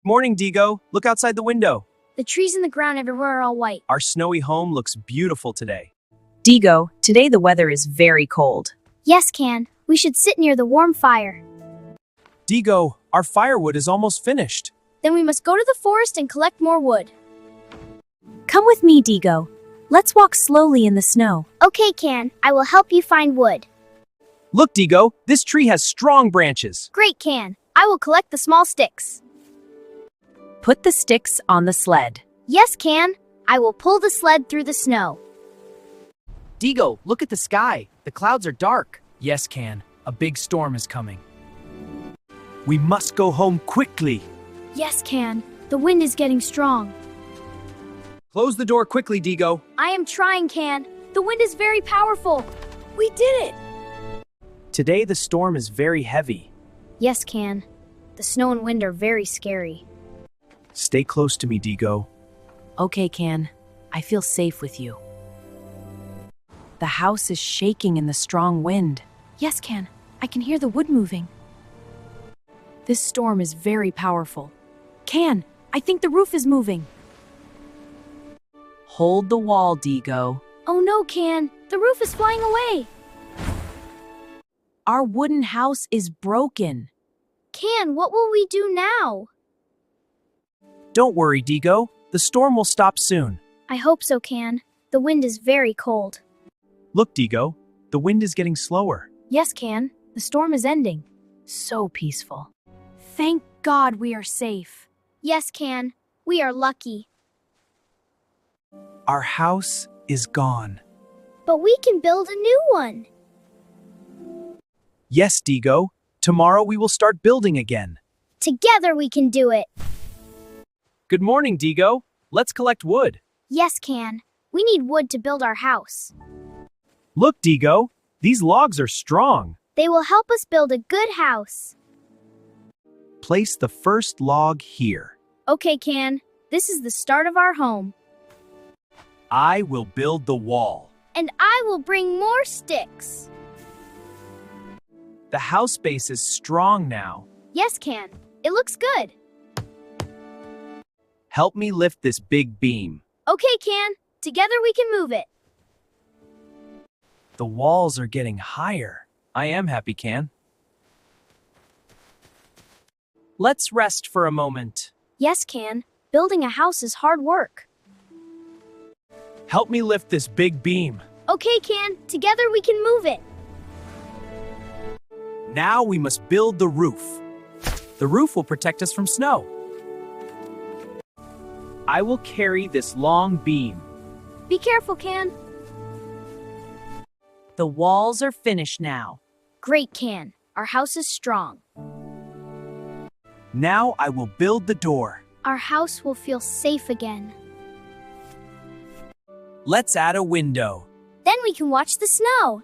Morning, Digo. Look outside the window. The trees and the ground everywhere are all white. Our snowy home looks beautiful today. Digo, today the weather is very cold. Yes, Can. We should sit near the warm fire. Digo, our firewood is almost finished. Then we must go to the forest and collect more wood. Come with me, Digo. Let's walk slowly in the snow. Okay, Can. I will help you find wood. Look, Digo, this tree has strong branches. Great, Can. I will collect the small sticks. Put the sticks on the sled. Yes, Can. I will pull the sled through the snow. Digo, look at the sky. The clouds are dark. Yes, Can. A big storm is coming. We must go home quickly. Yes, Can. The wind is getting strong. Close the door quickly, Digo. I am trying, Can. The wind is very powerful. We did it! Today the storm is very heavy. Yes, Can. The snow and wind are very scary. Stay close to me, Digo. Okay, Can. I feel safe with you. The house is shaking in the strong wind. Yes, Can. I can hear the wood moving. This storm is very powerful. Can, I think the roof is moving. Hold the wall, Digo. Oh no, Can. The roof is flying away. Our wooden house is broken. Can, what will we do now? Don't worry, Digo. The storm will stop soon. I hope so, Can. The wind is very cold. Look, Digo. The wind is getting slower. Yes, Can. The storm is ending. So peaceful. Thank God we are safe. Yes, Can. We are lucky. Our house is gone. But we can build a new one. Yes, Digo. Tomorrow we will start building again. Together we can do it. Good morning, Digo. Let's collect wood. Yes, Can. We need wood to build our house. Look, Digo. These logs are strong. They will help us build a good house. Place the first log here. Okay, Can. This is the start of our home. I will build the wall. And I will bring more sticks. The house base is strong now. Yes, Can. It looks good. Help me lift this big beam. Okay, Can. Together we can move it. The walls are getting higher. I am happy, Can. Let's rest for a moment. Yes, Can. Building a house is hard work. Help me lift this big beam. Okay, Can. Together we can move it. Now we must build the roof. The roof will protect us from snow. I will carry this long beam. Be careful, Can. The walls are finished now. Great, Can. Our house is strong. Now I will build the door. Our house will feel safe again. Let's add a window. Then we can watch the snow.